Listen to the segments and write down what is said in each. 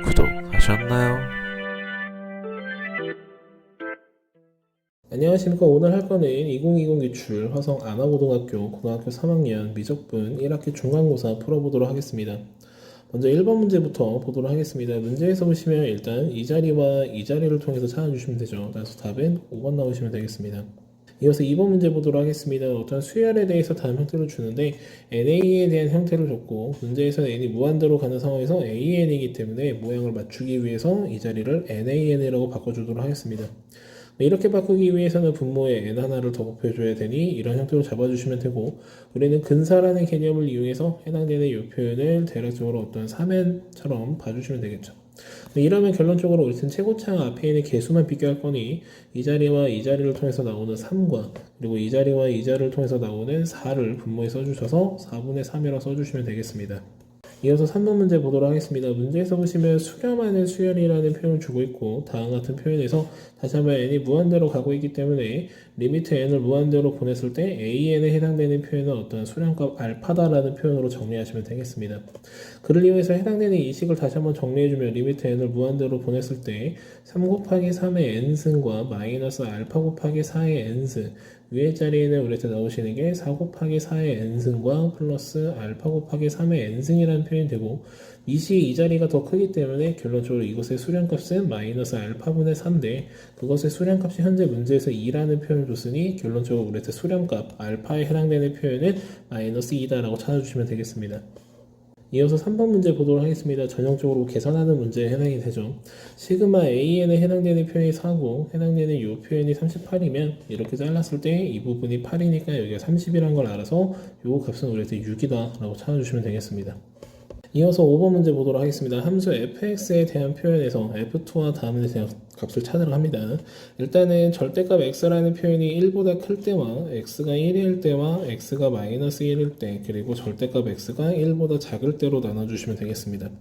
구독하셨나요? 안녕하십니까. 오늘 할 거는 2020 기출 화성 안화고등학교 고등학교 3학년 미적분 1학기 중간고사 풀어보도록 하겠습니다. 먼저 1번 문제부터 보도록 하겠습니다. 문제에서 보시면 일단 이 자리와 이 자리를 통해서 찾아주시면 되죠. 따라서 답은 5번 나오시면 되겠습니다. 이어서 2번 문제 보도록 하겠습니다. 어떤 수열에 대해서 다음 형태를 주는데 NA에 대한 형태를 줬고 문제에서는 N이 무한대로 가는 상황에서 AN이기 때문에 모양을 맞추기 위해서 이 자리를 NAN이라고 바꿔주도록 하겠습니다. 이렇게 바꾸기 위해서는 분모에 n 하나를 더 곱해줘야 되니 이런 형태로 잡아주시면 되고 우리는 근사라는 개념을 이용해서 해당되는 이 표현을 대략적으로 어떤 3n처럼 봐주시면 되겠죠. 이러면 결론적으로 우리는 최고창 앞에 있는 개수만 비교할 거니 이 자리와 이 자리를 통해서 나오는 3과 그리고 이 자리와 이 자리를 통해서 나오는 4를 분모에 써주셔서 4분의 3이라고 써주시면 되겠습니다. 이어서 3번 문제 보도록 하겠습니다. 문제에서 보시면 수렴하는 수열이라는 표현을 주고 있고 다음 같은 표현에서 다시 한번 n이 무한대로 가고 있기 때문에 리미트 n을 무한대로 보냈을 때 an에 해당되는 표현은 어떤 수렴값 알파다라는 표현으로 정리하시면 되겠습니다. 그를 이용해서 해당되는 이 식을 다시 한번 정리해주면 리미트 n을 무한대로 보냈을 때 3 곱하기 3의 n승과 마이너스 알파 곱하기 4의 n승 위에 자리에는 우리한테 나오시는 게 4 곱하기 4의 n승과 플러스 알파 곱하기 3의 n승이라는 표현이 되고 이 시 이 자리가 더 크기 때문에 결론적으로 이것의 수렴값은 마이너스 알파분의 3인데 그것의 수렴값이 현재 문제에서 2라는 표현을 줬으니 결론적으로 우리한테 수렴값 알파에 해당되는 표현은 마이너스 2다라고 찾아주시면 되겠습니다. 이어서 3번 문제 보도록 하겠습니다. 전형적으로 계산하는 문제에 해당이 되죠. 시그마 AN에 해당되는 표현이 4고 해당되는 이 표현이 38이면 이렇게 잘랐을 때 이 부분이 8이니까 여기가 30이라는 걸 알아서 이 값은 우리한테 6이다 라고 찾아주시면 되겠습니다. 이어서 5번 문제 보도록 하겠습니다. 함수 fx에 대한 표현에서 f2와 다음에 대한 값을 찾으러 합니다. 일단은 절대값 x라는 표현이 1보다 클 때와 x가 1일 때와 x가 마이너스 1일 때 그리고 절대값 x가 1보다 작을 때로 나눠주시면 되겠습니다.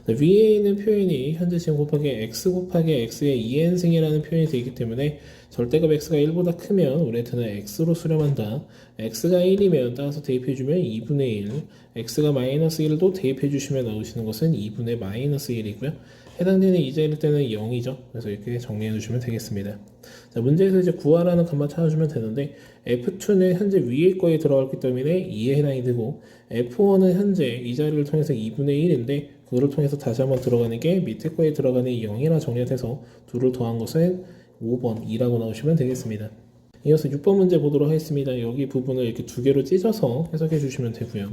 위에 있는 표현이 현재 지금 곱하기 x의 2n승이라는 표현이 되기 때문에 절대값 x가 1보다 크면 우리한테는 x로 수렴한다. x가 1이면 따라서 대입해주면 2분의 1, x가 마이너스 1도 대입해주시면 나오시는 것은 2분의 마이너스 1이고요. 해당되는 이 자리일 때는 0이죠. 그래서 이렇게 정리해주시면 되겠습니다. 자, 문제에서 이제 구하라는 값만 찾아주면 되는데 F2는 현재 위에 거에 들어갔기 때문에 2에 해당이 되고 F1은 현재 이 자리를 통해서 2분의 1인데 그거를 통해서 다시 한번 들어가는 게 밑에 거에 들어가는 0이라 정리가 돼서 둘을 더한 것은 5번 2라고 나오시면 되겠습니다. 이어서 6번 문제 보도록 하겠습니다. 여기 부분을 이렇게 두 개로 찢어서 해석해 주시면 되고요.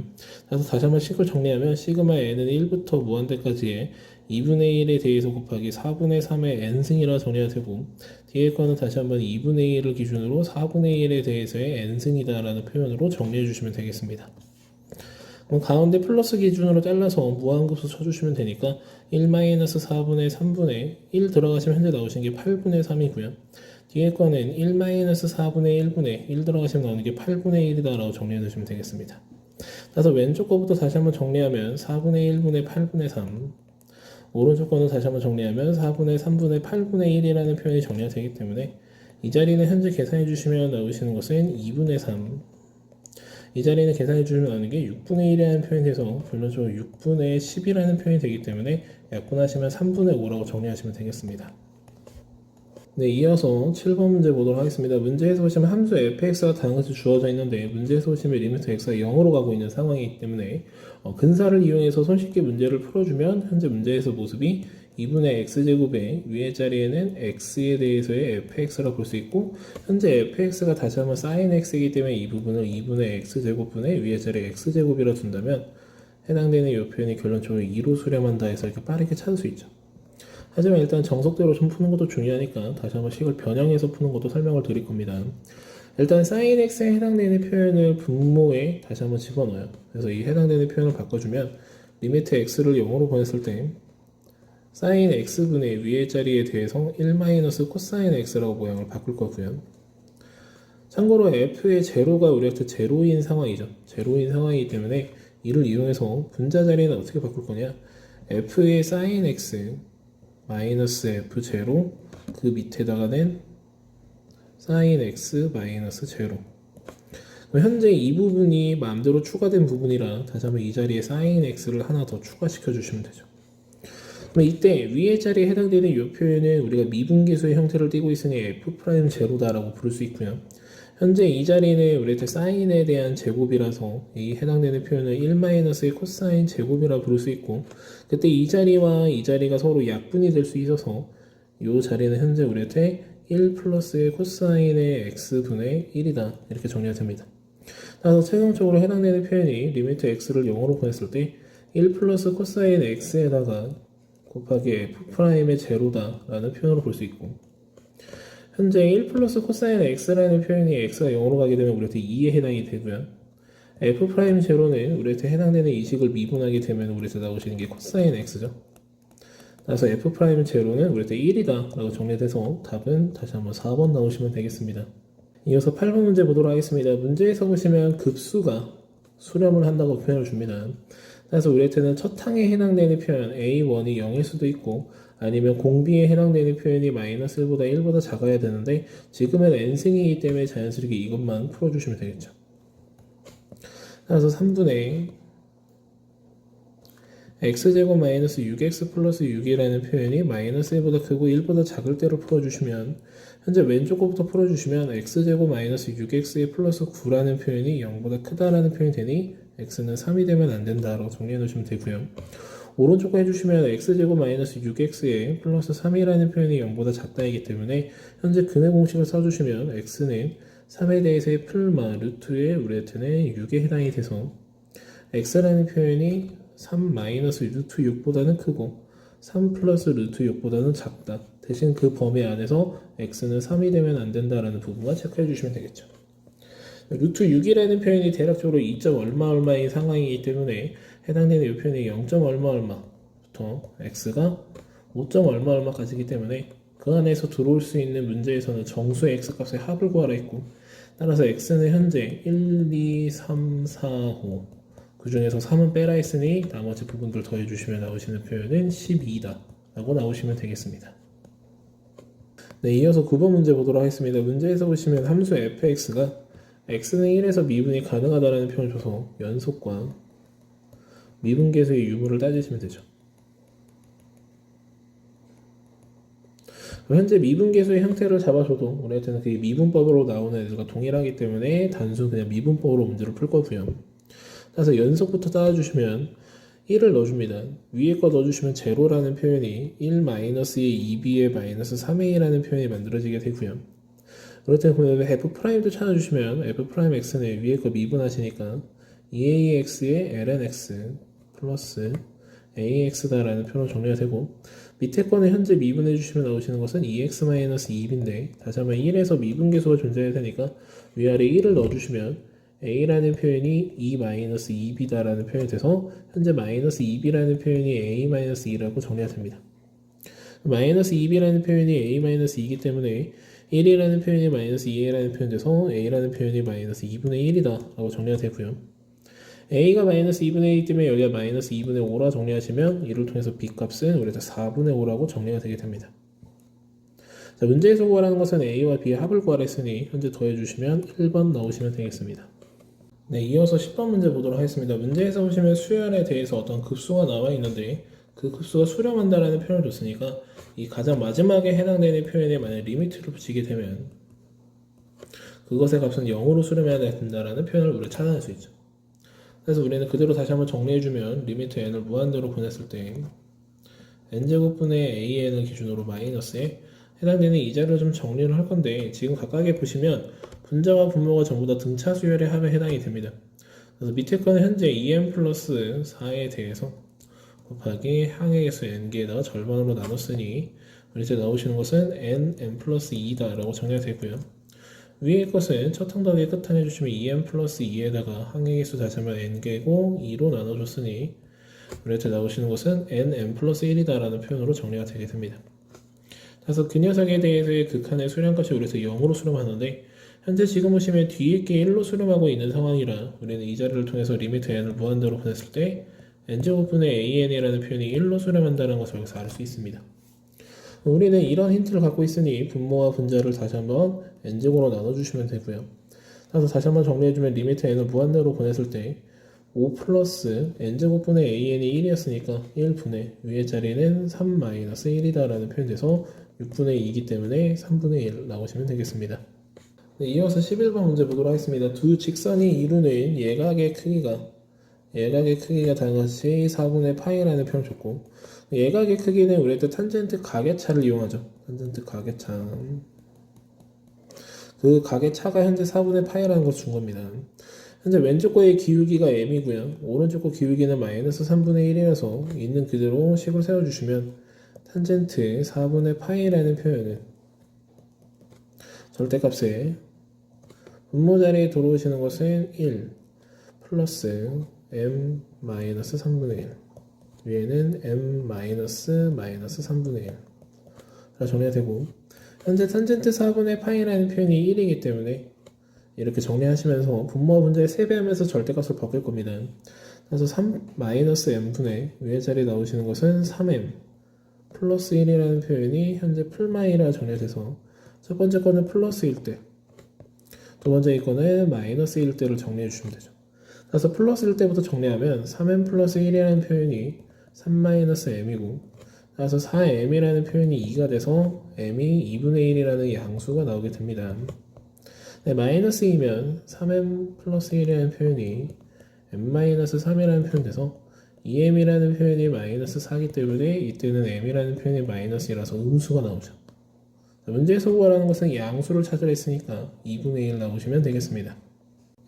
그래서 다시 한번 식을 정리하면 시그마 n은 1부터 무한대까지의 2분의 1에 대해서 곱하기 4분의 3의 n승이라 정리가 되고 뒤에 거는 다시 한번 2분의 1을 기준으로 4분의 1에 대해서의 n승이다 라는 표현으로 정리해 주시면 되겠습니다. 그럼 가운데 플러스 기준으로 잘라서 무한급수 쳐주시면 되니까 1-4분의 3분의 1 들어가시면 현재 나오시는 게 8분의 3이고요. 뒤에 거는 1-4분의 1분의 1 들어가시면 나오는 게 8분의 1이다 라고 정리해 주시면 되겠습니다. 그래서 왼쪽 거부터 다시 한번 정리하면 4분의 1분의 8분의 3 오른쪽 거는 다시 한번 정리하면 4분의 3분의 8분의 1이라는 표현이 정리가 되기 때문에 이 자리는 현재 계산해 주시면 나오시는 것은 2분의 3 이 자리는 계산해 주시면 나오는 게 6분의 1이라는 표현이 돼서 결론적으로 6분의 10이라는 표현이 되기 때문에 약분하시면 3분의 5라고 정리하시면 되겠습니다. 네, 이어서 7번 문제 보도록 하겠습니다. 문제에서 보시면 함수 fx가 다른 것이 주어져 있는데 문제에서 보시면 리미트 x가 0으로 가고 있는 상황이기 때문에 근사를 이용해서 손쉽게 문제를 풀어주면 현재 문제에서 모습이 2분의 x제곱에 위의 자리에는 x에 대해서의 fx라고 볼 수 있고 현재 fx가 다시 한번 sin x이기 때문에 이 부분을 2분의 x제곱분의 위의 자리에 x제곱이라 둔다면 해당되는 이 표현이 결론적으로 2로 수렴한다 해서 이렇게 빠르게 찾을 수 있죠. 하지만 일단 정석대로 좀 푸는 것도 중요하니까 다시 한번 식을 변형해서 푸는 것도 설명을 드릴 겁니다. 일단 sin x에 해당되는 표현을 분모에 다시 한번 집어넣어요. 그래서 이 해당되는 표현을 바꿔주면 리미트 x를 0으로 보냈을 때 sin x분의 위의 자리에 대해서 1-코사인 x라고 모양을 바꿀 거고요. 참고로 f의 제로가 우리한테 제로인 상황이죠. 제로인 상황이기 때문에 이를 이용해서 분자 자리는 어떻게 바꿀 거냐 f의 sin x 마이너스 f0 그 밑에다가는 sin x 마이너스 제로 현재 이 부분이 마음대로 추가된 부분이라 다시 한번 이 자리에 sin x를 하나 더 추가시켜 주시면 되죠. 그럼 이때 위의 자리에 해당되는 이 표현은 우리가 미분계수의 형태를 띠고 있으니 F'0다라고 부를 수 있고요. 현재 이 자리는 우리한테 사인에 대한 제곱이라서 이 해당되는 표현을 1-의 코사인 제곱이라 부를 수 있고, 그때 이 자리와 이 자리가 서로 약분이 될 수 있어서 이 자리는 현재 우리한테 1 플러스의 코사인의 x분의 1이다 이렇게 정리가 됩니다. 따라서 최종적으로 해당되는 표현이 리미트 x를 0으로 보냈을 때 1 플러스 코사인 x에다가 곱하기 f'의 제로다 라는 표현으로 볼 수 있고, 현재 1 플러스 코사인 x라는 표현이 x가 0으로 가게 되면 우리한테 2에 해당이 되고요. f' 제로는 우리한테 해당되는 이식을 미분하게 되면 우리한테 나오시는 게 코사인 x죠. 따라서 f' 제로는 우리한테 1이다 라고 정리돼서 답은 다시 한번 4번 나오시면 되겠습니다. 이어서 8번 문제 보도록 하겠습니다. 문제에서 보시면 급수가 수렴을 한다고 표현을 줍니다. 그래서 우리한테는 첫 항에 해당되는 표현 a1이 0일 수도 있고, 아니면 공비에 해당되는 표현이 마이너스 1보다 1보다 작아야 되는데, 지금은 n승이기 때문에 자연스럽게 이것만 풀어주시면 되겠죠. 그래서 3분의 x제곱 마이너스 6x 플러스 6이라는 표현이 마이너스 1보다 크고 1보다 작을 때로 풀어주시면, 현재 왼쪽 거부터 풀어주시면 x제곱 마이너스 6x의 플러스 9라는 표현이 0보다 크다라는 표현이 되니 x는 3이 되면 안 된다라고 정리해 놓으시면 되고요. 오른쪽 거 해주시면 x제곱 마이너스 6x의 플러스 3이라는 표현이 0보다 작다이기 때문에 현재 근의 공식을 써주시면 x는 3에 대해서의 풀마 루트의 우리한테는 6에 해당이 돼서 x라는 표현이 3 마이너스 루트 6보다는 크고 3 플러스 루트 6보다는 작다. 대신 그 범위 안에서 x는 3이 되면 안 된다라는 부분만 체크해 주시면 되겠죠. 루트 6이라는 표현이 대략적으로 2점 얼마 얼마인 상황이기 때문에 해당되는 이 표현이 0점 얼마 얼마부터 x가 5점 얼마 얼마까지이기 때문에 그 안에서 들어올 수 있는 문제에서는 정수의 x 값의 합을 구하라 했고, 따라서 x는 현재 1, 2, 3, 4, 5 그 중에서 3은 빼라 했으니 나머지 부분들 더해주시면 나오시는 표현은 12다 라고 나오시면 되겠습니다. 네, 이어서 9번 문제 보도록 하겠습니다. 문제에서 보시면 함수 fx가 x는 1에서 미분이 가능하다라는 표현을 줘서 연속과 미분계수의 유무를 따지시면 되죠. 현재 미분계수의 형태를 잡아줘도 우리한테는 그게 미분법으로 나오는 애들과 동일하기 때문에 단순 그냥 미분법으로 문제를 풀 거고요. 따라서 연속부터 따라주시면 1을 넣어줍니다. 위에 거 넣어주시면 제로라는 표현이 1 마이너스의 2b의 마이너스 3a라는 표현이 만들어지게 되고요. 그렇다면 f'도 찾아주시면 f'x는 위에 거 미분하시니까 2ax의 lnx 플러스 ax다라는 표현으로 정리가 되고, 밑에 거는 현재 미분해주시면 나오시는 것은 2x-2b인데 다시 한번 1에서 미분계수가 존재해야 되니까 위아래 1을 넣어주시면 a라는 표현이 2-2b다라는 표현이 돼서 현재 마이너스 2b라는 표현이 a-2라고 정리가 됩니다. 마이너스 2b라는 표현이 a-2이기 때문에 1이라는 표현이 마이너스 2a라는 표현이 돼서 a라는 표현이 마이너스 2분의 1이다 라고 정리가 되고요. a가 마이너스 2분의 1이기 때문에 여기가 마이너스 2분의 5라 정리하시면 이를 통해서 b 값은 우리가 4분의 5라고 정리가 되게 됩니다. 자, 문제에서 구하라는 것은 a와 b의 합을 구하라 했으니 현재 더해주시면 1번 나오시면 되겠습니다. 네, 이어서 10번 문제 보도록 하겠습니다. 문제에서 보시면 수열에 대해서 어떤 급수가 나와 있는데 그 급수가 수렴한다라는 표현을 줬으니까 이 가장 마지막에 해당되는 표현에 만약 리미트를 붙이게 되면 그것의 값은 0으로 수렴해야 된다라는 표현을 우리가 찾아낼 수 있죠. 그래서 우리는 그대로 다시 한번 정리해주면 리미트 n을 무한대로 보냈을 때 n제곱분의 an을 기준으로 마이너스에 해당되는 이 자리를 좀 정리를 할 건데, 지금 각각에 보시면 분자와 분모가 전부 다 등차 수열의 합에 해당이 됩니다. 그래서 밑에 거는 현재 2n 플러스 4에 대해서 곱하기 항의 개수 n개에다가 절반으로 나눴으니 이제 나오시는 것은 n 플러스 2다 라고 정리가 되고요. 위에 것은 첫 항덕의 끝항 해주시면 2n 플러스 2에다가 항의 개수 다시 한번 n개고 2로 나눠줬으니 이렇게 나오시는 것은 n 플러스 1이다 라는 표현으로 정리가 되게 됩니다. 그래서 그 녀석에 대해서의 극한의 수렴값이 우리에서 0으로 수렴하는데, 현재 지금 보시면 뒤에 게 1로 수렴하고 있는 상황이라 우리는 이 자리를 통해서 리미트 n을 무한대로 보냈을 때 n제곱분의 an이라는 표현이 1로 수렴한다는 것을 여기서 알 수 있습니다. 우리는 이런 힌트를 갖고 있으니 분모와 분자를 다시 한번 n제곱으로 나눠주시면 되고요. 그래서 다시 한번 정리해주면 리미트 n을 무한대로 보냈을 때 5 플러스 n제곱분의 an이 1이었으니까 1분의 위의 자리는 3 마이너스 1이다 라는 표현이 돼서 6분의 2이기 때문에 3분의 1 나오시면 되겠습니다. 네, 이어서 11번 문제 보도록 하겠습니다. 두 직선이 이루는 예각의 크기가 다같이 4분의 파이라는 표현을 줬고, 예각의 크기는 우리 때 탄젠트 가계차를 이용하죠. 탄젠트 가계차. 그 가계차가 현재 4분의 파이라는 것을 준 겁니다. 현재 왼쪽 거의 기울기가 m이고요. 오른쪽 거 기울기는 마이너스 3분의 1이라서 있는 그대로 식을 세워주시면 탄젠트 4분의 파이라는 표현은 절대값에 분모 자리에 들어오시는 것은 1 플러스 m 마이너스 3분의 1 위에는 m 마이너스 3분의 1라 정리가 되고, 현재 탄젠트 4분의 파이라는 표현이 1이기 때문에 이렇게 정리하시면서 분모와 분자의 3배하면서 절대값을 바꿀 겁니다. 그래서 3 마이너스 m분의 위의 자리에 나오시는 것은 3m 플러스 1이라는 표현이 현재 풀마이라 정리가 돼서 첫 번째 거는 플러스일 때, 두 번째 이거는 마이너스일 때를 정리해 주시면 되죠. 그래서 플러스일 때부터 정리하면 3m 플러스 1이라는 표현이 3 마이너스 m이고, 그래서 4m이라는 표현이 2가 돼서 m이 2분의 1이라는 양수가 나오게 됩니다. 네, 마이너스 2면 3m 플러스 1이라는 표현이 m 마이너스 3이라는 표현 돼서 2m이라는 표현이 마이너스 4이기 때문에 이때는 m이라는 표현이 마이너스 2라서 음수가 나오죠. 문제에서 구하라는 것은 양수를 찾으라 했으니까 2분의 1 나오시면 되겠습니다.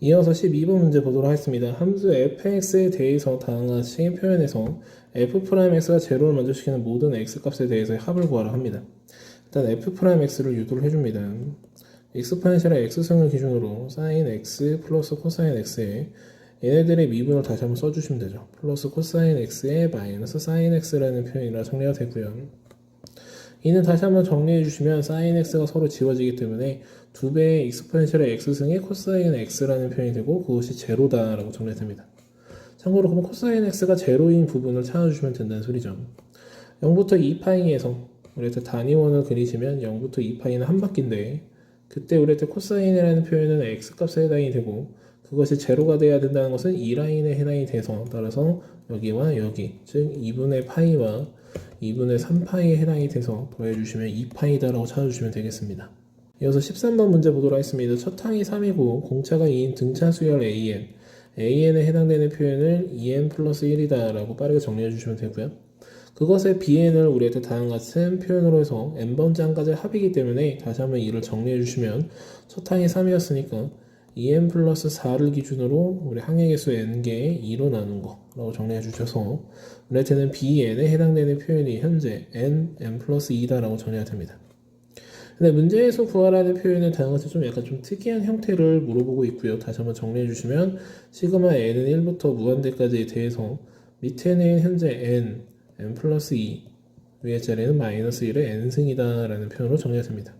이어서 12번 문제 보도록 하겠습니다. 함수 fx에 대해서 다음과 같이 표현해서 f'x가 제로를 만족시키는 모든 x값에 대해서 합을 구하라 합니다. 일단 f'x를 유도를 해줍니다. exponential의 x승을 기준으로 sin x 플러스 코사인 x에 얘네들의 미분을 다시 한번 써주시면 되죠. 플러스 코사인 x에 마이너스 sin x라는 표현이라 정리가 되고요. 이는 다시 한번 정리해 주시면 sin x가 서로 지워지기 때문에 2배의 exponential의 x승에 코사인 x라는 표현이 되고 그것이 제로다라고 정리가 됩니다. 참고로 그럼 코사인 x가 제로인 부분을 찾아주시면 된다는 소리죠. 0부터 2파이에서 우리한테 단위원을 그리시면 0부터 2파이는 한 바퀴인데, 그때 우리한테 코사인이라는 표현은 x값에 해당이 되고 그것이 제로가 돼야 된다는 것은 이 라인에 해당이 돼서, 따라서 여기와 여기, 즉 2분의 파이와 2분의 3파이에 해당이 돼서 더해주시면 2파이다라고 찾아주시면 되겠습니다. 이어서 13번 문제 보도록 하겠습니다. 첫 항이 3이고 공차가 2인 등차 수열 AN에 해당되는 표현을 2n 플러스 1이다 라고 빠르게 정리해 주시면 되고요. 그것의 bn을 우리한테 다음과 같은 표현으로 해서 n번째 항까지 합이기 때문에 다시 한번 이를 정리해 주시면 첫 항이 3이었으니까 2n 플러스 4를 기준으로 우리 항의 개수 n개의 2로 나눈 거라고 정리해 주셔서 우리한테는 bn에 해당되는 표현이 현재 n 플러스 2다 라고 정리가 됩니다. 근데 문제에서 구하라는 표현은 다음과 같이 좀 약간 좀 특이한 형태를 물어보고 있고요. 다시 한번 정리해 주시면 시그마 n은 1부터 무한대까지에 대해서 밑에는 현재 n 플러스 2 위의 자리는 마이너스 1의 n승이다 라는 표현으로 정리가 됩니다.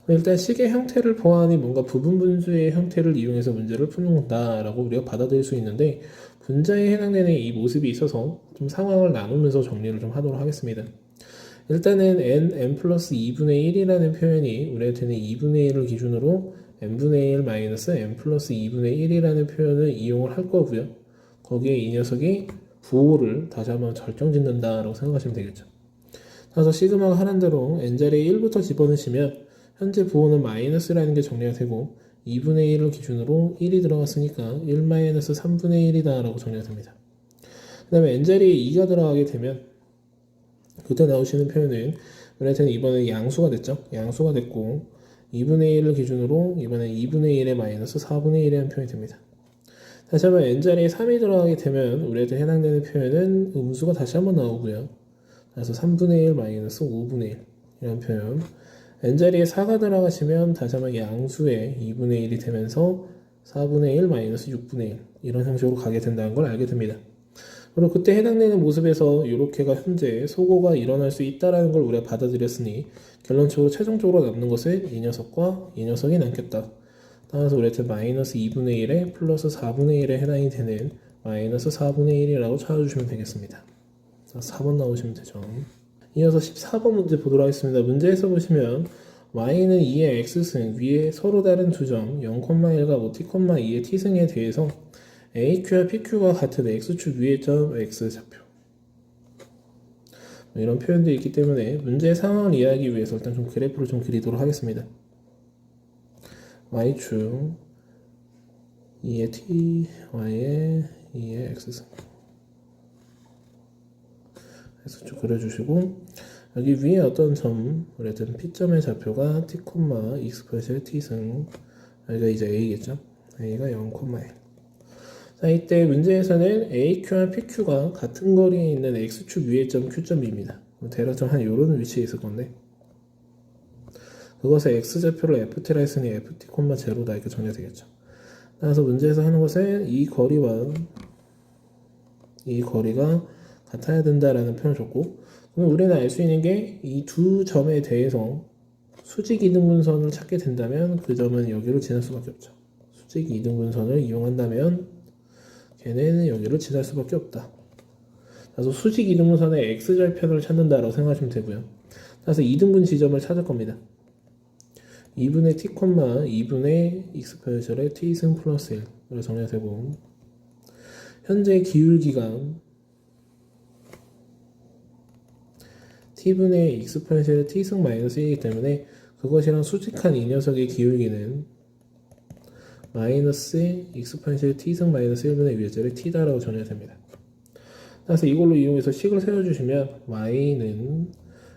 일단 식의 형태를 보아하니 뭔가 부분 분수의 형태를 이용해서 문제를 푸는다 라고 우리가 받아들일 수 있는데, 분자에 해당되는 이 모습이 있어서 좀 상황을 나누면서 정리를 좀 하도록 하겠습니다. 일단은 n 플러스 2분의 1이라는 표현이 우리한테는 2분의 1을 기준으로 n분의 1 마이너스 n 플러스 2분의 1이라는 표현을 이용을 할 거고요. 거기에 이 녀석이 부호를 다시 한번 절정짓는다 라고 생각하시면 되겠죠. 그래서 시그마가 하는 대로 n자리에 1부터 집어넣으시면 현재 부호는 마이너스라는 게 정리가 되고 2분의 1을 기준으로 1이 들어갔으니까 1 마이너스 3분의 1이다 라고 정리가 됩니다. 그 다음에 n자리에 2가 들어가게 되면 그때 나오시는 표현은 우리한테는 이번에 양수가 됐죠. 양수가 됐고 2분의 1을 기준으로 이번엔 2분의 1에 마이너스 4분의 1이라는 표현이 됩니다. 다시 한번 n자리에 3이 들어가게 되면 우리한테 해당되는 표현은 음수가 다시 한번 나오고요. 그래서 3분의 1 마이너스 5분의 1 이라는 표현. n자리에 4가 들어가시면 다시 한번 양수의 2분의 1이 되면서 4분의 1 마이너스 6분의 1 이런 형식으로 가게 된다는 걸 알게 됩니다. 그리고 그때 해당되는 모습에서 이렇게가 현재 소거가 일어날 수 있다는 걸 우리가 받아들였으니 결론적으로 최종적으로 남는 것은 이 녀석과 이 녀석이 남겠다. 따라서 우리한테 마이너스 2분의 1에 플러스 4분의 1에 해당이 되는 마이너스 4분의 1이라고 찾아주시면 되겠습니다. 4번 나오시면 되죠. 이어서 14번 문제 보도록 하겠습니다. 문제에서 보시면 y는 2의 x승 위에 서로 다른 두 점 0,1과 5t,2의 t승에 대해서 AQ와 PQ가 같은 X축 위의 점 X 좌표. 이런 표현들이 있기 때문에 문제의 상황을 이해하기 위해서 일단 좀 그래프를 좀 그리도록 하겠습니다. Y축 2의 T, Y의 2의 X승. X축 그려주시고 여기 위에 어떤 점, 그랬든 P점의 좌표가 T, Exponential T승. 여기가 이제 A겠죠? A가 0,1. 자, 이때 문제에서는 AQ와 PQ가 같은 거리에 있는 X축 위의 점 Q점입니다. 대략 좀 한 이런 위치에 있을 건데 그것의 X좌표를 FT라 했으니 FT, 0다 이렇게 정리가 되겠죠. 따라서 문제에서 하는 것은 이 거리와 이 거리가 같아야 된다라는 표현을 줬고 그럼 우리는 알 수 있는 게 이 두 점에 대해서 수직 이등분선을 찾게 된다면 그 점은 여기를 지날 수밖에 없죠. 수직 이등분선을 이용한다면 걔네는 여기를 지날 수밖에 없다. 그래서 수직 이등분선의 x절편을 찾는다라고 생각하시면 되고요. 그래서 이등분 지점을 찾을 겁니다. 2분의 t, 2분의 익스포넨셜의 t승 플러스 1으로 정리가 되고 현재 기울기가 t분의 익스포넨셜의 t승 마이너스 1이기 때문에 그것이랑 수직한 이 녀석의 기울기는 마이너스 익스포넨셜 t승 마이너스 1분의 위절의 t다라고 정리가 됩니다. 따라서 이걸로 이용해서 식을 세워주시면 y는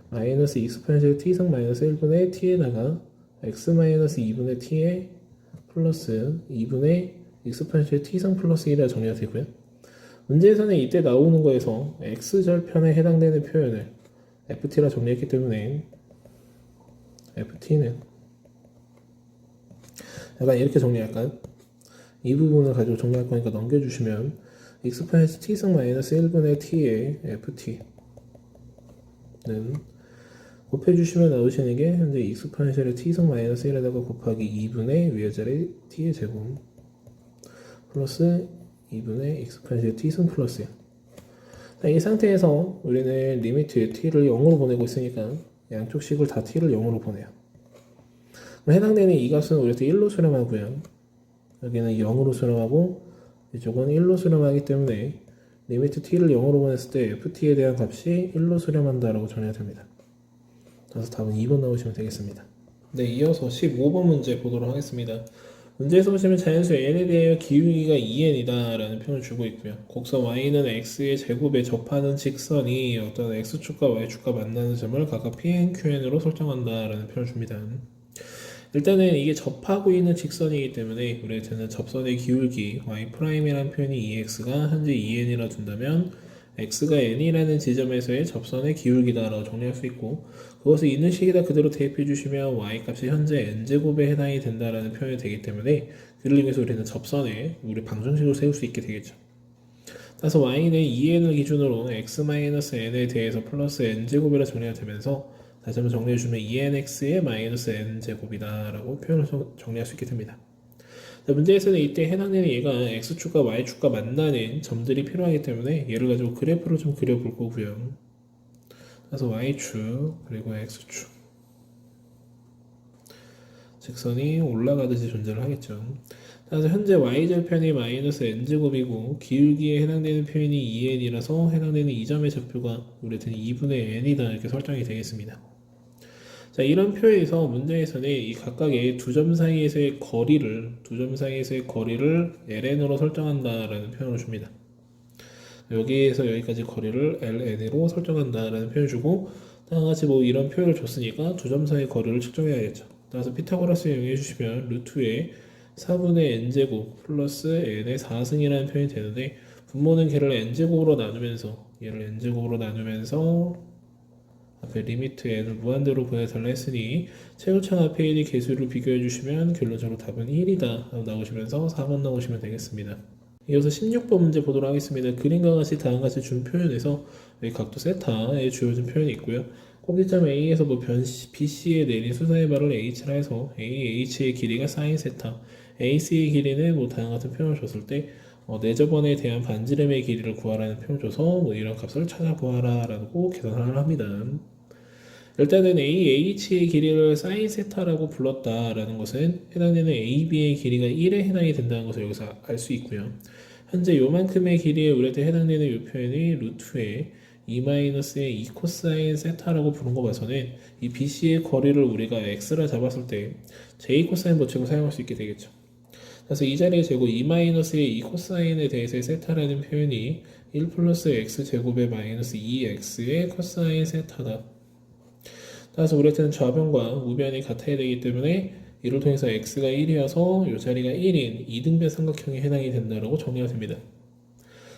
마이너스 익스포넨셜 t승 마이너스 1분의 t에다가 x 마이너스 2분의 t에 플러스 2분의 익스포넨셜 t승 플러스 1이라 정리가 되고요. 문제에서는 이때 나오는 거에서 x절편에 해당되는 표현을 ft라 정리했기 때문에 ft는 약간 이렇게 정리할까요? 이 부분을 가지고 정리할 거니까 넘겨주시면 익스포넨셜 t승 마이너스 1분의 t의 ft는 곱해주시면 나오시는 게 현재 익스포넨셜의 t승 마이너스 1에다가 곱하기 2분의 위에절의 t의 제곱 플러스 2분의 익스포넨셜 t승 플러스 1. 이 상태에서 우리는 리미트 t를 0으로 보내고 있으니까 양쪽 식을 다 t를 0으로 보내요. 해당되는 이 값은 우리한테 1로 수렴하고요. 여기는 0으로 수렴하고 이쪽은 1로 수렴하기 때문에 리미트 t를 0으로 보냈을 때 ft에 대한 값이 1로 수렴한다라고 정리가 됩니다. 그래서 답은 2번 나오시면 되겠습니다. 네, 이어서 15번 문제 보도록 하겠습니다. 문제에서 보시면 자연수 n에 대하여 기울기가 2n이다 라는 표현을 주고 있고요. 곡선 y는 x의 제곱에 접하는 직선이 어떤 x축과 y축과 만나는 점을 각각 pn, qn으로 설정한다 라는 표현을 줍니다. 일단은 이게 접하고 있는 직선이기 때문에 우리한테는 접선의 기울기 y'이라는 표현이 2x가 현재 2n이라 둔다면 x가 n이라는 지점에서의 접선의 기울기다 라고 정리할 수 있고 그것을 있는 식에다 그대로 대입해 주시면 y값이 현재 n제곱에 해당이 된다라는 표현이 되기 때문에 그를 이용해서 우리는 접선에 우리 방정식을 세울 수 있게 되겠죠. 따라서 y는 2n을 기준으로 x-n에 대해서 플러스 n제곱이라 정리가 되면서 다시 한번 정리해주면 2nx의 마이너스 n제곱이다 라고 표현을 정리할 수 있게 됩니다. 자, 문제에서는 이때 해당되는 얘가 x축과 y축과 만나는 점들이 필요하기 때문에 얘를 가지고 그래프를 좀 그려볼 거고요. 그래서 y축 그리고 x축 직선이 올라가듯이 존재를 하겠죠. 따라서 현재 y절편이 마이너스 n제곱이고 기울기에 해당되는 표현이 2n이라서 해당되는 이 점의 좌표가 우리한테는 2분의 n이다 이렇게 설정이 되겠습니다. 자, 이런 표에서 문제에서는 이 각각의 두 점 사이에서의 거리를 ln으로 설정한다라는 표현을 줍니다. 여기에서 여기까지 거리를 ln으로 설정한다라는 표현을 주고 다음과 같이 뭐 이런 표현을 줬으니까 두 점 사이의 거리를 측정해야겠죠. 따라서 피타고라스 이용해 주시면 루트의 4분의 n제곱 플러스 n의 4승이라는 표현이 되는데 분모는 걔를 n제곱으로 나누면서 얘를 n제곱으로 나누면서 앞에 리미트 n을 무한대로 보내달라 했으니 최우창 앞에 있는 개수를 비교해 주시면 결론적으로 답은 1이다 나오시면서 4번 나오시면 되겠습니다. 이어서 16번 문제 보도록 하겠습니다. 그림과 같이 다음과 같이 준 표현에서 각도 세타에 주어진 표현이 있고요. 꼭지점 A에서 뭐 변 BC에 내린 수사의 발을 H라 해서 AH의 길이가 사인 세타, AC의 길이는 뭐 다양한 같은 표현을 줬을 때 내저번에 대한 반지름의 길이를 구하라는 표현을 줘서 뭐 이런 값을 찾아보아라 라고 계산을 합니다. 일단은 AH의 길이를 사인 세타라고 불렀다라는 것은 해당되는 AB의 길이가 1에 해당이 된다는 것을 여기서 알 수 있고요. 현재 요만큼의 길이에 우리한테 해당되는 이 표현이 루트의 2-의 2 코사인 세타라고 부른 거 봐서는 이 BC의 거리를 우리가 x라 잡았을 때 j 코사인 법칙을 사용할 수 있게 되겠죠. 그래서 이 자리의 제곱 2-의 2 코사인에 대해서의 세타라는 표현이 1 플러스 x 제곱의 마이너스 2x의 코사인 세타다. 따라서 우리한테는 좌변과 우변이 같아야 되기 때문에 이를 통해서 x가 1이어서 이 자리가 1인 2등변 삼각형에 해당이 된다고 정리가 됩니다.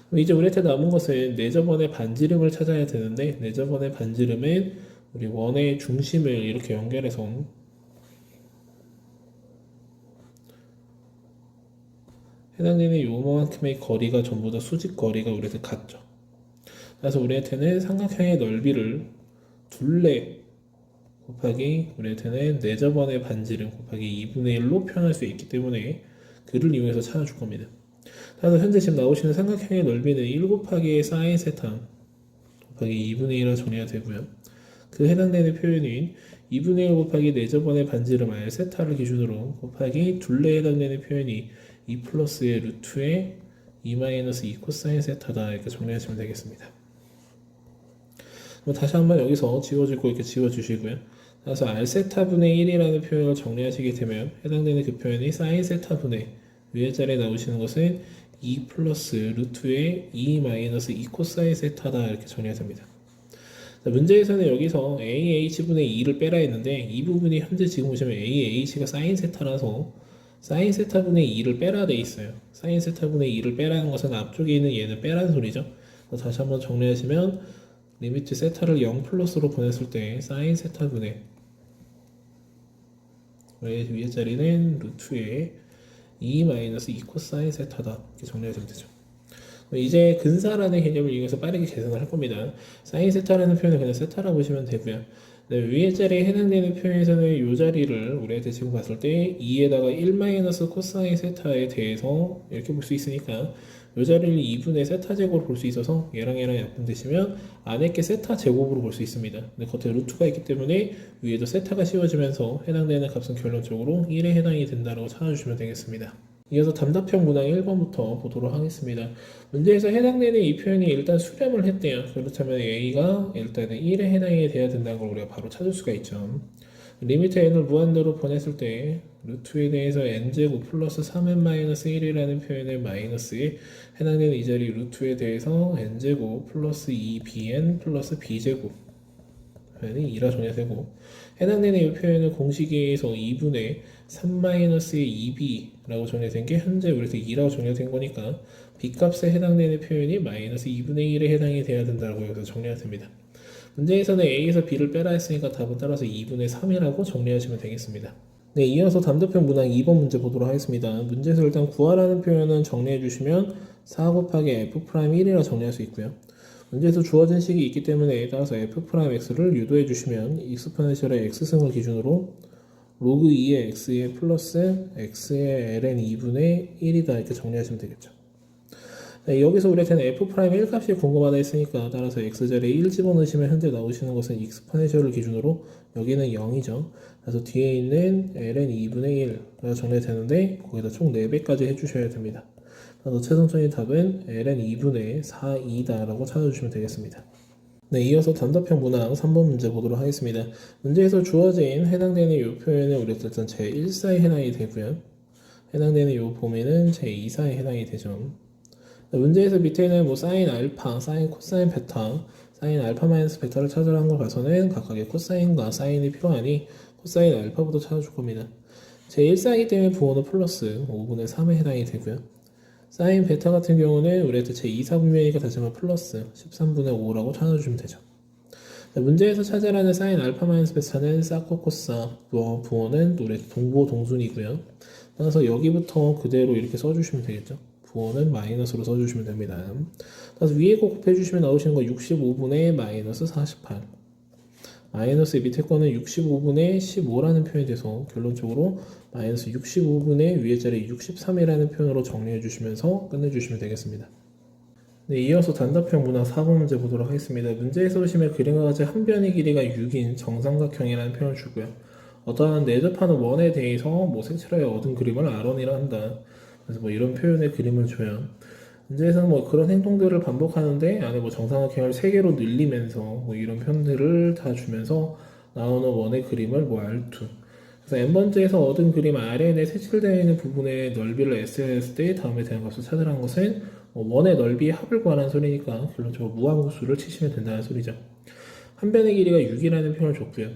그럼 이제 우리한테 남은 것은 내저번의 반지름을 찾아야 되는데 내저번의 반지름은 우리 원의 중심을 이렇게 연결해서 해당되는 요만큼의 거리가 전부 다 수직 거리가 우리한테 같죠. 그래서 우리한테는 삼각형의 넓이를 둘레 곱하기 우리한테는 내저번의 반지름 곱하기 2분의 1로 표현할 수 있기 때문에 그를 이용해서 찾아줄 겁니다. 따라서 현재 지금 나오시는 삼각형의 넓이는 1 곱하기 사인 세타 곱하기 2분의 1로 정리가 되고요. 그 해당되는 표현인 2분의 1 곱하기 내저번의 반지름 r 세타를 기준으로 곱하기 둘레에 해당되는 표현이 2 플러스의 루트의 2-2 코사인 세타다 이렇게 정리하시면 되겠습니다. 그럼 다시 한번 여기서 지워줄 거 이렇게 지워주시고요. 그래서 r 세타분의 1이라는 표현을 정리하시게 되면 해당되는 그 표현이 사인 세타분의 위에 자리에 나오시는 것은 2 플러스 루트의 2-2 코사인 세타다 이렇게 정리가 됩니다. 자, 문제에서는 여기서 AH분의 2를 빼라 했는데 이 부분이 현재 지금 보시면 AH가 사인 세타라서 사인 세타분의 2를 빼라 돼 있어요. 사인 세타분의 2를 빼라는 것은 앞쪽에 있는 얘는 빼라는 소리죠. 다시 한번 정리하시면 리미트 세타를 0 플러스로 보냈을 때 사인 세타분의 위에 자리는 루트의 2-2 코사인 세타다 이렇게 정리하시면 되죠. 이제 근사라는 개념을 이용해서 빠르게 계산을 할 겁니다. 사인 세타라는 표현을 그냥 세타라고 보시면 되고요. 네, 위에 자리에 해당되는 표현에서는 이 자리를 우리한테 지금 봤을 때 2에다가 1 코사인 세타에 대해서 이렇게 볼 수 있으니까 이 자리를 2분의 세타 제곱으로 볼 수 있어서 얘랑 약분되시면 안에 게 세타 제곱으로 볼 수 있습니다. 근데 겉에 루트가 있기 때문에 위에도 세타가 씌워지면서 해당되는 값은 결론적으로 1에 해당이 된다고 찾아주시면 되겠습니다. 이어서 답답형 문항 1번부터 보도록 하겠습니다. 문제에서 해당되는 이 표현이 일단 수렴을 했대요. 그렇다면 A가 일단은 1에 해당이 돼야 된다는 걸 우리가 바로 찾을 수가 있죠. 리미트 n을 무한대로 보냈을 때 루트에 대해서 n제곱 플러스 3n-1이라는 표현의 마이너스에 해당되는 이 자리 루트에 대해서 n제곱 플러스 2bn 플러스 b제곱 표현이 2라 정리가 되고 해당되는 이 표현을 공식에서 2분의 3-의 2b라고 정리된 게 현재 우리한테 2라고 정리가 된 거니까 b값에 해당되는 표현이 마이너스 2분의 1에 해당이 돼야 된다고 여기서 정리가 됩니다. 문제에서는 a에서 b를 빼라 했으니까 답은 따라서 2분의 3이라고 정리하시면 되겠습니다. 네, 이어서 답답형 문항 2번 문제 보도록 하겠습니다. 문제에서 일단 구하라는 표현은 정리해 주시면 4 곱하기 f'1이라 정리할 수 있고요. 문제에서 주어진 식이 있기 때문에 따라서 f'x를 유도해 주시면 익스포넨셜의 x승을 기준으로 로그 2의 x의 플러스 x의 ln 2분의 1이다 이렇게 정리하시면 되겠죠. 네, 여기서 우리한테는 f'1 값이 궁금하다 했으니까 따라서 x자리에 1 집어넣으시면 현재 나오시는 것은 익스포넨셜을 기준으로 여기는 0이죠. 그래서 뒤에 있는 ln 2분의 1가 정리가 되는데 거기다 총 4배까지 해주셔야 됩니다. 그래서 최종적인 답은 ln 2분의 4이다 라고 찾아주시면 되겠습니다. 네, 이어서 단답형 문항 3번 문제 보도록 하겠습니다. 문제에서 주어진 해당되는 이 표현은 우리 일단 제1사에 해당이 되고요. 해당되는 이 범위는 제2사에 해당이 되죠. 문제에서 밑에는 뭐 사인 알파, 사인 코사인 베타, 사인 알파 마이너스 베타를 찾으라 한 걸 봐서는 각각의 코사인과 사인이 필요하니 코사인 알파부터 찾아줄 겁니다. 제1사이기 때문에 부호는 플러스 5분의 3에 해당이 되고요. 사인 베타 같은 경우는 우리한테 제2사 분면이니까 다시 한번 플러스 13분의 5라고 찾아주시면 되죠. 자, 문제에서 찾으라는 사인 알파 마이너스 베타는 사코 코사, 부호는 우리 동보 동순이고요. 따라서 여기부터 그대로 이렇게 써주시면 되겠죠. 부호는 마이너스로 써주시면 됩니다. 그래서 위에 거 곱해주시면 나오시는 거 65분의 마이너스 48. 마이너스 밑에 거는 65분의 15라는 표현이 돼서 결론적으로 마이너스 65분의 위에 자리 63이라는 표현으로 정리해 주시면서 끝내주시면 되겠습니다. 네, 이어서 단답형 문항 4번 문제 보도록 하겠습니다. 문제에서 보시면 그림과 같이 한 변의 길이가 6인 정삼각형이라는 표현을 주고요. 어떠한 내접하는 원에 대해서 뭐 색칠하여 얻은 그림을 R원이라 한다. 그래서 뭐 이런 표현의 그림을 줘요. 문제에서는 뭐 그런 행동들을 반복하는데 안에 뭐 정삼각형을 3개로 늘리면서 뭐 이런 편들을 다 주면서 나오는 원의 그림을 뭐 R2. 그래서 n번째에서 얻은 그림 Rn에 색칠되어 있는 부분의 넓이를 S했을 때 다음에 대한 값을 찾으라는 것은 뭐 원의 넓이의 합을 구하라는 소리니까 결론적으로 무한구수를 치시면 된다는 소리죠. 한 변의 길이가 6이라는 표현을 줬고요.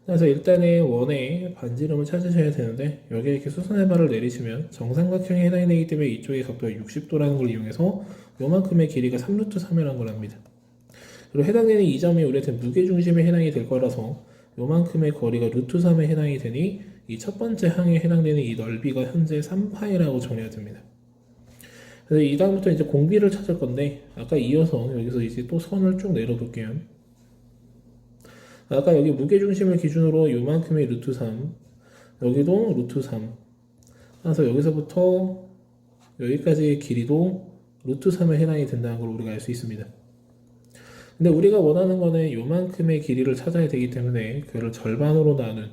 그래서 일단은 원의 반지름을 찾으셔야 되는데 여기에 이렇게 수선의 발을 내리시면 정삼각형에 해당이 되기 때문에 이쪽의 각도가 60도라는 걸 이용해서 요만큼의 길이가 3루트 3이라는 걸 합니다. 그리고 해당되는 이 점이 우리한테 무게중심에 해당이 될 거라서 요만큼의 거리가 루트 3에 해당이 되니 이 첫 번째 항에 해당되는 이 넓이가 현재 3파이라고 정리가 됩니다. 그래서 이 다음부터 이제 공비를 찾을 건데 아까 이어서 여기서 이제 또 선을 쭉 내려볼게요. 아까 여기 무게중심을 기준으로 요만큼의 루트 3, 여기도 루트 3. 그래서 여기서부터 여기까지의 길이도 루트 3에 해당이 된다는 걸 우리가 알 수 있습니다. 근데 우리가 원하는 거는 요만큼의 길이를 찾아야 되기 때문에 그를 절반으로 나눈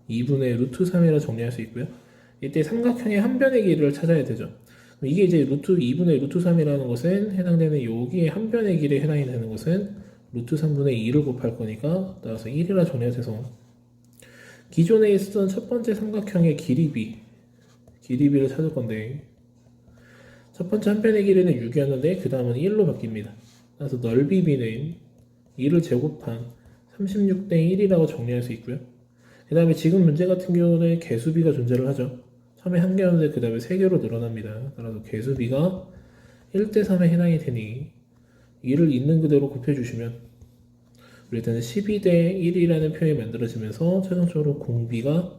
2분의 루트 3이라 정리할 수 있고요. 이때 삼각형의 한 변의 길이를 찾아야 되죠. 이게 이제 루트 2분의 루트 3이라는 것은 해당되는 여기에 한 변의 길이에 해당이 되는 것은 루트 3분의 2를 곱할 거니까 따라서 1이라 정리가 돼서 기존에 있었던 첫 번째 삼각형의 길이비를 찾을 건데 첫 번째 한 변의 길이는 6이었는데 그 다음은 1로 바뀝니다. 그래서 넓이 b는 2를 제곱한 36대 1이라고 정리할 수 있고요. 그 다음에 지금 문제 같은 경우는 개수비가 존재를 하죠. 처음에 한 개였는데 그 다음에 3개로 늘어납니다. 따라서 개수비가 1대 3에 해당이 되니 2를 있는 그대로 곱해주시면 우리한테는 12대 1이라는 표현이 만들어지면서 최종적으로 공비가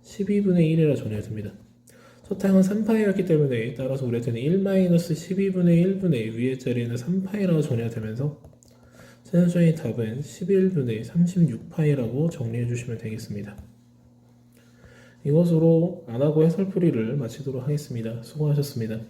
12분의 1이라 정리가 됩니다. 첫 항은 3파이였기 때문에 따라서 우리한테는 1-12분의 1분의 위의 자리에는 3파이라고 정리가 되면서 최종적인 답은 11분의 36파이라고 정리해 주시면 되겠습니다. 이것으로 안하고 해설풀이를 마치도록 하겠습니다. 수고하셨습니다.